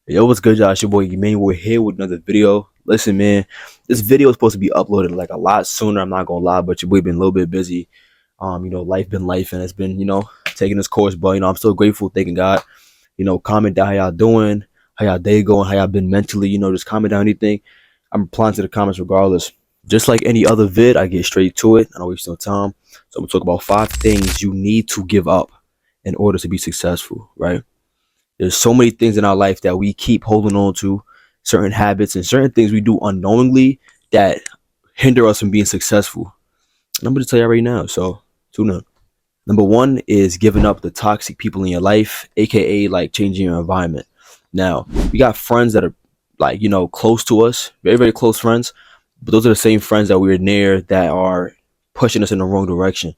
Yo, what's good, Josh? Your boy Emmanuel here with another video. Listen, man, this video is supposed to be uploaded like a lot sooner. I'm not gonna lie, but your boy been a little bit busy. Life been life, and it's been taking this course. But I'm still grateful, thanking God. Comment down how y'all doing, how y'all day going, how y'all been mentally. Just comment down anything. I'm replying to the comments regardless. Just like any other vid, I get straight to it. I don't waste no time. So I'm gonna talk about 5 things you need to give up in order to be successful. Right? There's so many things in our life that we keep holding on to, certain habits and certain things we do unknowingly that hinder us from being successful. And I'm going to tell you right now. So tune in. Number one is giving up the toxic people in your life, aka like changing your environment. Now, we got friends that are like, close to us, very, very close friends, but those are the same friends that we're near that are pushing us in the wrong direction.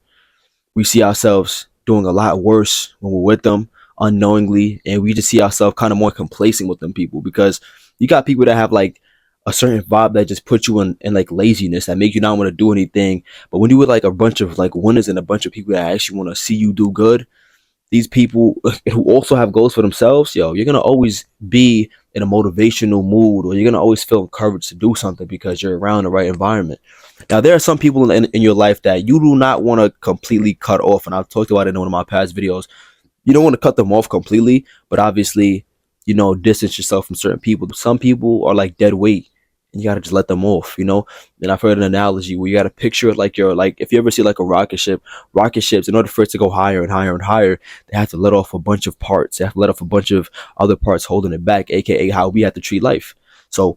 We see ourselves doing a lot worse when we're with them unknowingly, and we just see ourselves kind of more complacent with them people because you got people that have like a certain vibe that just put you in like laziness that make you not want to do anything. But when you with like a bunch of like winners and a bunch of people that actually want to see you do good, these people who also have goals for themselves, you're gonna always be in a motivational mood, or you're gonna always feel encouraged to do something because you're around the right environment. Now, there are some people in your life that you do not want to completely cut off, and I've talked about it in one of my past videos. You don't want to cut them off completely, but obviously, distance yourself from certain people. Some people are like dead weight, and you gotta just let them off. And I've heard an analogy where you gotta picture it like you're like, if you ever see like a rocket ship, rocket ships, in order for it to go higher and higher and higher, they have to let off a bunch of parts. They have to let off a bunch of other parts holding it back, aka how we have to treat life. So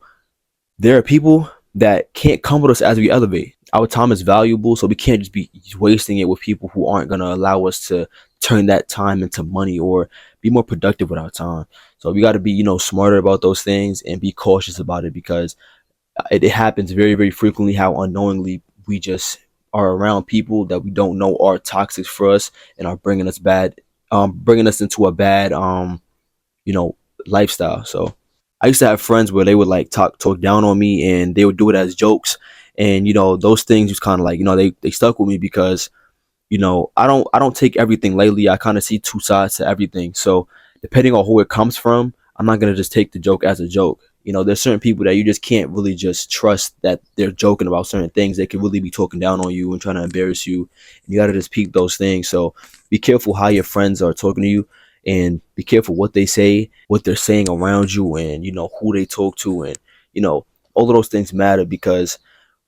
there are people that can't come with us as we elevate. Our time is valuable, so we can't just be wasting it with people who aren't going to allow us to turn that time into money or be more productive with our time. So we got to be, smarter about those things and be cautious about it because it happens very, very frequently how unknowingly we just are around people that we don't know are toxic for us and are bringing us into a bad, you know, lifestyle. So I used to have friends where they would like talk down on me and they would do it as jokes. And those things just kind of like, they stuck with me because I don't take everything lightly. I kind of see two sides to everything. So depending on who it comes from, I'm not gonna just take the joke as a joke. There's certain people that you just can't really just trust that they're joking about certain things. They could really be talking down on you and trying to embarrass you. And you gotta just peep those things. So be careful how your friends are talking to you, and be careful what they say, what they're saying around you, and who they talk to, and all of those things matter because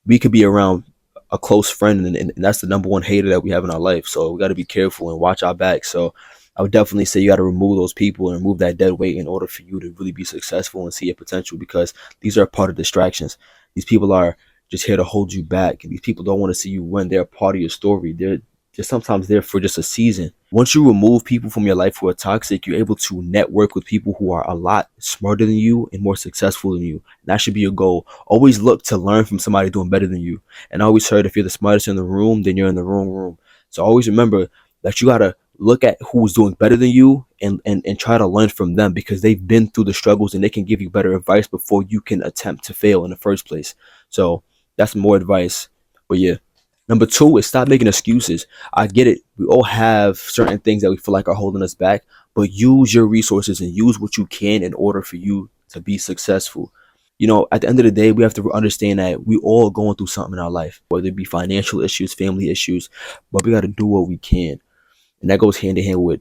we could be around a close friend, and that's the number one hater that we have in our life. So we got to be careful and watch our back. So I would definitely say you got to remove those people and remove that dead weight in order for you to really be successful and see your potential, because these are part of distractions. These people are just here to hold you back, and these people don't want to see you win. They're a part of your story. They're just sometimes there for just a season. Once you remove people from your life who are toxic, you're able to network with people who are a lot smarter than you and more successful than you. And that should be your goal. Always look to learn from somebody doing better than you. And I always heard, if you're the smartest in the room, then you're in the wrong room. So always remember that you gotta look at who's doing better than you, and try to learn from them, because they've been through the struggles and they can give you better advice before you can attempt to fail in the first place. So that's more advice. But yeah. Number two is stop making excuses. I get it. We all have certain things that we feel like are holding us back, but use your resources and use what you can in order for you to be successful. At the end of the day, we have to understand that we all going through something in our life, whether it be financial issues, family issues, but we got to do what we can. And that goes hand in hand with,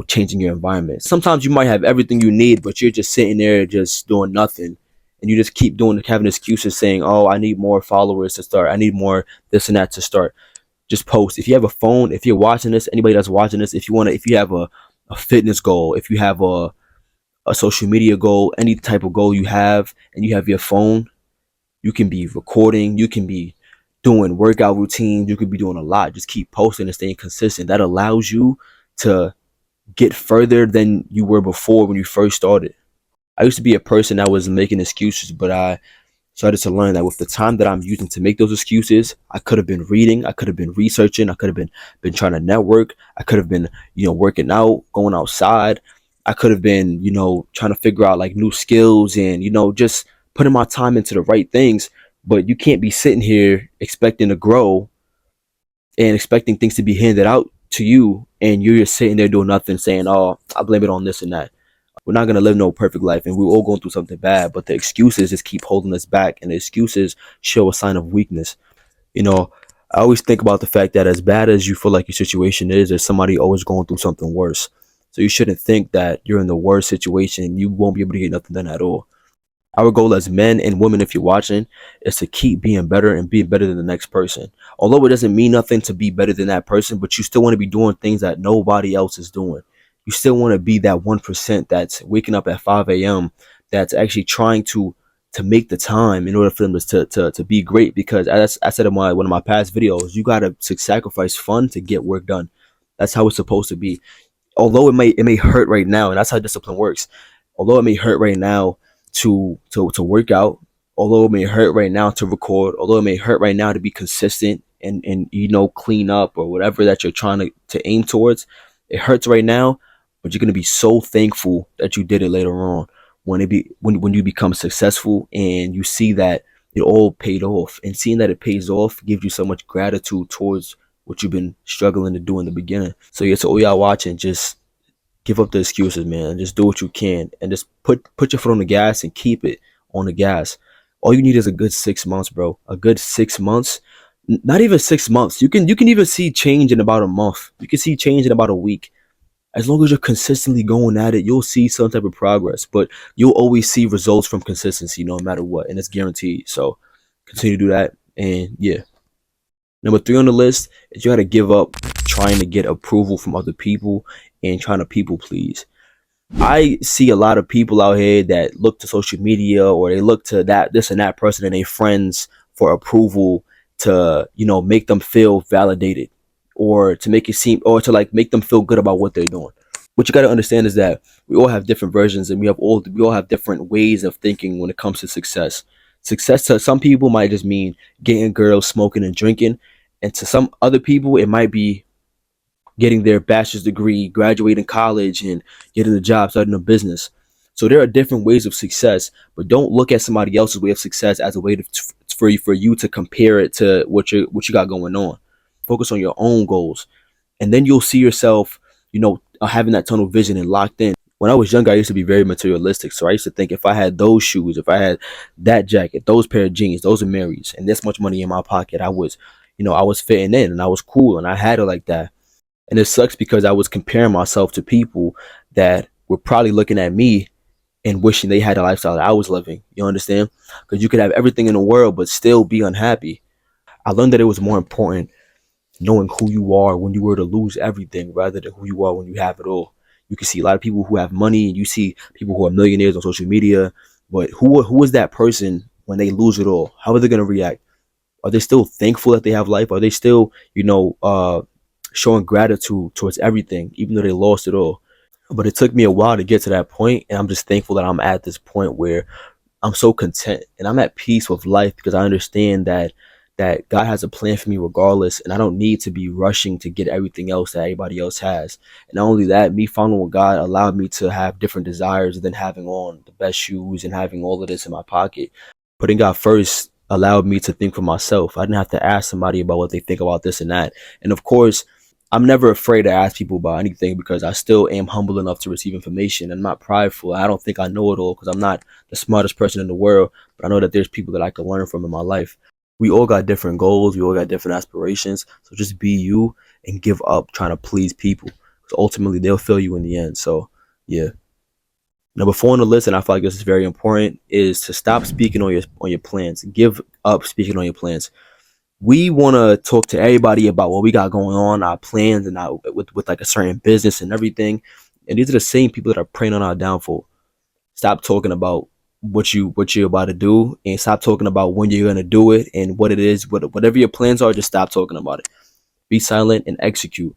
changing your environment. Sometimes you might have everything you need, but you're just sitting there just doing nothing. And you just keep having excuses saying, oh, I need more followers to start. I need more this and that to start. Just post. If you have a phone, if you're watching this, anybody that's watching this, if you have a fitness goal, if you have a social media goal, any type of goal you have, and you have your phone, you can be recording, you can be doing workout routines, you could be doing a lot. Just keep posting and staying consistent. That allows you to get further than you were before when you first started. I used to be a person that was making excuses, but I started to learn that with the time that I'm using to make those excuses, I could have been reading, I could have been researching, I could have been trying to network, I could have been, working out, going outside, I could have been, trying to figure out like new skills and, just putting my time into the right things. But you can't be sitting here expecting to grow and expecting things to be handed out to you, and you're just sitting there doing nothing, saying, oh, I blame it on this and that. We're not gonna live no perfect life, and we're all going through something bad. But the excuses just keep holding us back, and the excuses show a sign of weakness. You know, I always think about the fact that as bad as you feel like your situation is, there's somebody always going through something worse. So you shouldn't think that you're in the worst situation and you won't be able to get nothing done at all. Our goal as men and women, if you're watching, is to keep being better and being better than the next person. Although it doesn't mean nothing to be better than that person, but you still want to be doing things that nobody else is doing. You still want to be that 1% that's waking up at 5 a.m., that's actually trying to make the time in order for them to be great. Because as I said in one of my past videos, you got to sacrifice fun to get work done. That's how it's supposed to be. Although it may hurt right now, and that's how discipline works. Although it may hurt right now to work out, although it may hurt right now to record, although it may hurt right now to be consistent and clean up or whatever that you're trying to aim towards, it hurts right now, but you're gonna be so thankful that you did it later on when you become successful and you see that it all paid off. And seeing that it pays off gives you so much gratitude towards what you've been struggling to do in the beginning. So yeah, to all y'all watching, just give up the excuses, man. Just do what you can and just put your foot on the gas and keep it on the gas. All you need is a good 6 months, bro. A good 6 months. Not even 6 months. You can even see change in about a month. You can see change in about a week. As long as you're consistently going at it, you'll see some type of progress. But you'll always see results from consistency, no matter what, and it's guaranteed. So continue to do that. And yeah, number 3 on the list is you got to give up trying to get approval from other people and trying to people please. I see a lot of people out here that look to social media or they look to that this and that person and their friends for approval to make them feel validated or to make it seem or to like make them feel good about what they're doing. What you got to understand is that we all have different versions and we all have different ways of thinking when it comes to success. Success to some people might just mean getting girls, smoking and drinking, and to some other people it might be getting their bachelor's degree, graduating college, and getting a job, starting a business. So there are different ways of success, but don't look at somebody else's way of success as a way for you to compare it to what you got going on. Focus on your own goals, and then you'll see yourself, having that tunnel vision and locked in. When I was younger, I used to be very materialistic. So I used to think if I had those shoes, if I had that jacket, those pair of jeans, those are Marys, and this much money in my pocket, I was fitting in and I was cool and I had it like that. And it sucks because I was comparing myself to people that were probably looking at me and wishing they had a lifestyle that I was living. You understand? Because you could have everything in the world but still be unhappy. I learned that it was more important knowing who you are when you were to lose everything rather than who you are when you have it all. You can see a lot of people who have money and you see people who are millionaires on social media, but who is that person when they lose it all? How are they going to react? Are they still thankful that they have life? Are they still, showing gratitude towards everything, even though they lost it all? But it took me a while to get to that point, and I'm just thankful that I'm at this point where I'm so content and I'm at peace with life because I understand that God has a plan for me regardless, and I don't need to be rushing to get everything else that everybody else has. And not only that, me following God allowed me to have different desires than having on the best shoes and having all of this in my pocket. Putting God first allowed me to think for myself. I didn't have to ask somebody about what they think about this and that. And of course, I'm never afraid to ask people about anything because I still am humble enough to receive information. I'm not prideful. I don't think I know it all because I'm not the smartest person in the world, but I know that there's people that I can learn from in my life. We all got different goals. We all got different aspirations. So just be you and give up trying to please people because ultimately they'll fail you in the end. So yeah. Number 4 on the list, and I feel like this is very important, is to stop speaking on your plans. Give up speaking on your plans. We want to talk to everybody about what we got going on, our plans, and with like a certain business and everything. And these are the same people that are preying on our downfall. Stop talking about what you're about to do, and stop talking about when you're gonna do it and what it is. Whatever your plans are, just stop talking about it. Be silent and execute.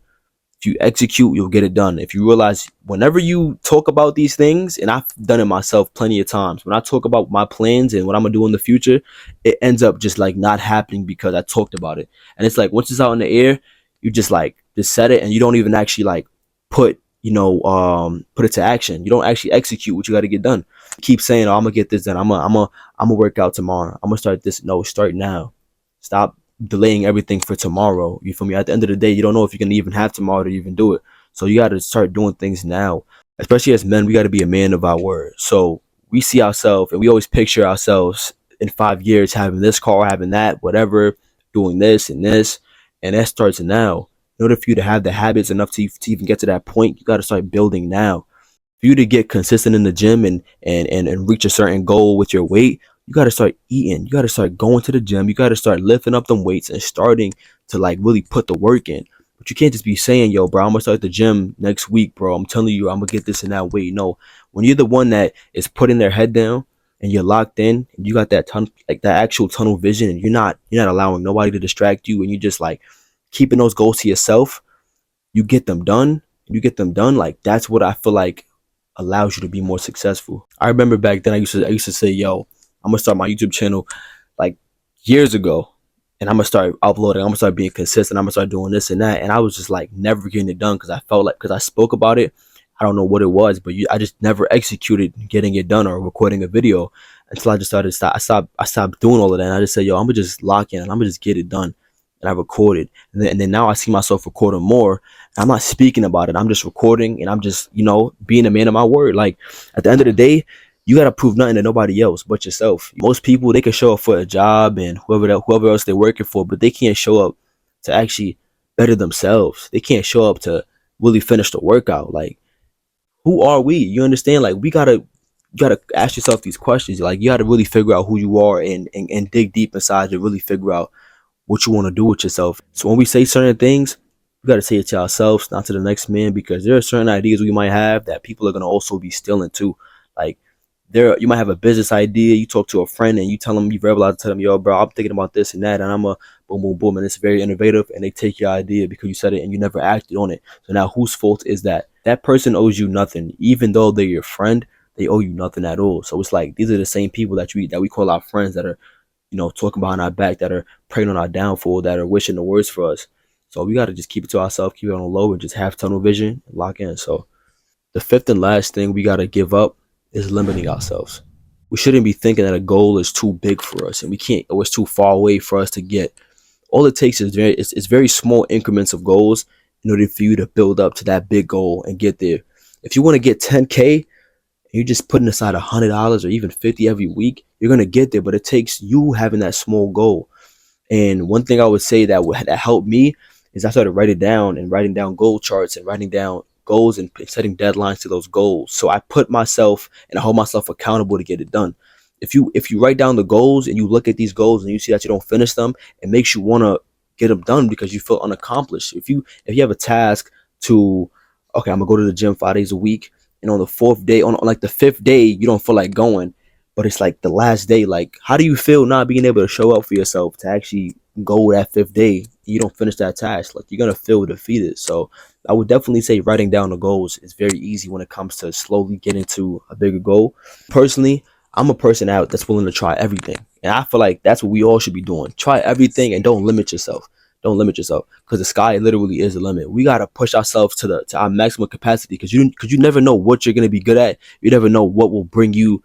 If you execute, you'll get it done. If you realize whenever you talk about these things, and I've done it myself plenty of times, when I talk about my plans and what I'm gonna do in the future, it ends up just like not happening because I talked about it. And it's like once it's out in the air, you just said it and you don't even actually like put put it to action. You don't actually execute what you got to get done. Keep saying, "Oh, I'm gonna get this done. I'm gonna work out tomorrow. I'm gonna start this." No, start now. Stop delaying everything for tomorrow. You feel me? At the end of the day, you don't know if you can even have tomorrow to even do it. So you got to start doing things now. Especially as men, we got to be a man of our word. So we see ourselves and we always picture ourselves in 5 years having this car, having that, whatever, doing this and this. And that starts now. In order for you to have the habits enough to even get to that point, you got to start building now. For you to get consistent in the gym and reach a certain goal with your weight, you got to start eating. You got to start going to the gym. You got to start lifting up them weights and starting to like really put the work in. But you can't just be saying, yo, bro, I'm gonna start the gym next week, bro. I'm telling you, I'm gonna get this and that weight. No, when you're the one that is putting their head down and you're locked in, and you got that like that actual tunnel vision, and you're not allowing nobody to distract you, and you just like keeping those goals to yourself, you get them done. You get them done. Like that's what I feel like allows you to be more successful. I remember back then I used to say, yo, I'm gonna start my YouTube channel like years ago, and I'm gonna start uploading. I'm gonna start being consistent. I'm gonna start doing this and that. And I was just like never getting it done because I felt like because I spoke about it. I don't know what it was, but I just never executed getting it done or recording a video until I just started. I stopped doing all of that. And I just said, yo, I'm gonna just lock in and I'm gonna just get it done. And I recorded, and then now I see myself recording more. I'm not speaking about it. I'm just recording, and I'm just being a man of my word. Like at the end of the day, you gotta prove nothing to nobody else but yourself. Most people they can show up for a job and whoever else they're working for, but they can't show up to actually better themselves. They can't show up to really finish the workout. Like who are we? You understand? Like you gotta ask yourself these questions. Like you gotta really figure out who you are and dig deep inside to really figure out what you want to do with yourself. So when we say certain things, we got to say it to ourselves, not to the next man, because there are certain ideas we might have that people are going to also be stealing too. Like you might have a business idea, you talk to a friend and you tell them, you verbalize, tell them, yo, bro, I'm thinking about this and that, and I'm a boom, boom, boom, and it's very innovative, and they take your idea because you said it and you never acted on it. So now whose fault is that? That person owes you nothing, even though they're your friend. They owe you nothing at all. So it's like these are the same people that we call our friends that are talking behind our back, that are praying on our downfall, that are wishing the worst for us. So we got to just keep it to ourselves, keep it on the low, and just have tunnel vision and lock in. So the fifth and last thing we got to give up is limiting ourselves. We shouldn't be thinking that a goal is too big for us and we can't, or it's too far away for us to get. All it takes is it's very small increments of goals in order for you to build up to that big goal and get there. If you want to get 10K, you're just putting aside $100 or even 50 every week, you're gonna get there. But it takes you having that small goal. And one thing I would say that helped me is I started writing down goal charts and writing down goals and setting deadlines to those goals. So I put myself and I hold myself accountable to get it done. If you write down the goals and you look at these goals and you see that you don't finish them, it makes you want to get them done because you feel unaccomplished. If you have a task to, okay, I'm gonna go to the gym 5 days a week, and on the fourth day, on like the fifth day, you don't feel like going, but it's like the last day. Like, how do you feel not being able to show up for yourself to actually go that fifth day? You don't finish that task. Like, you're gonna feel defeated. So, I would definitely say writing down the goals is very easy when it comes to slowly getting to a bigger goal. Personally, I'm a person out that's willing to try everything, and I feel like that's what we all should be doing. Try everything and don't limit yourself. Don't limit yourself because the sky literally is the limit. We gotta push ourselves to our maximum capacity because you never know what you're gonna be good at. You never know what will bring you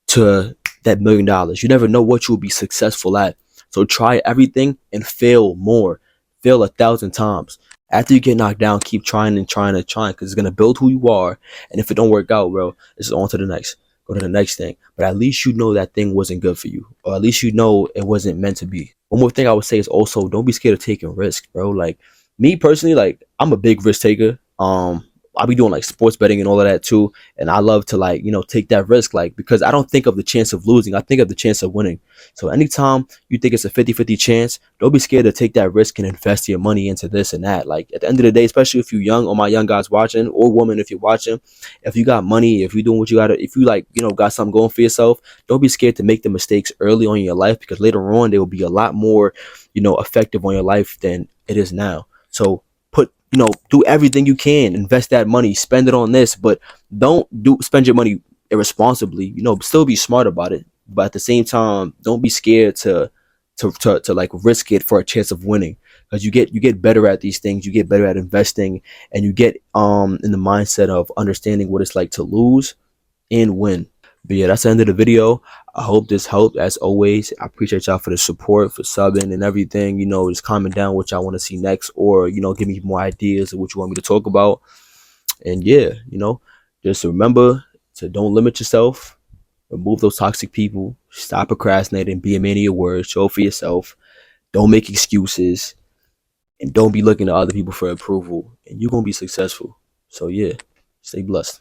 to that $1 million. You never know what you will be successful at. So try everything and fail more. Fail 1,000 times. After you get knocked down, keep trying and trying and trying because it's gonna build who you are. And if it don't work out, bro, it's on to the next. Go to the next thing. But at least you know that thing wasn't good for you. Or at least you know it wasn't meant to be. One more thing I would say is also don't be scared of taking risks, bro. Like me personally, like I'm a big risk taker. I'll be doing like sports betting and all of that too. And I love to like, take that risk, like, because I don't think of the chance of losing. I think of the chance of winning. So anytime you think it's a 50-50 chance, don't be scared to take that risk and invest your money into this and that. Like at the end of the day, especially if you're young, or my young guys watching, or woman, if you're watching, if you got money, if you're doing what you gotta, if you like, got something going for yourself, don't be scared to make the mistakes early on in your life because later on they will be a lot more, effective on your life than it is now. So do everything you can, invest that money, spend it on this, but don't spend your money irresponsibly. Still be smart about it, but at the same time, don't be scared to like risk it for a chance of winning, because you get better at these things, you get better at investing, and you get in the mindset of understanding what it's like to lose and win. But yeah, that's the end of the video. I hope this helped. As always, I appreciate y'all for the support, for subbing and everything. Just comment down what y'all want to see next, or give me more ideas of what you want me to talk about. And yeah, Just remember to don't limit yourself. Remove those toxic people. Stop procrastinating. Be a man of your word. Show up for yourself. Don't make excuses. And don't be looking to other people for approval. And you're going to be successful. So, yeah, stay blessed.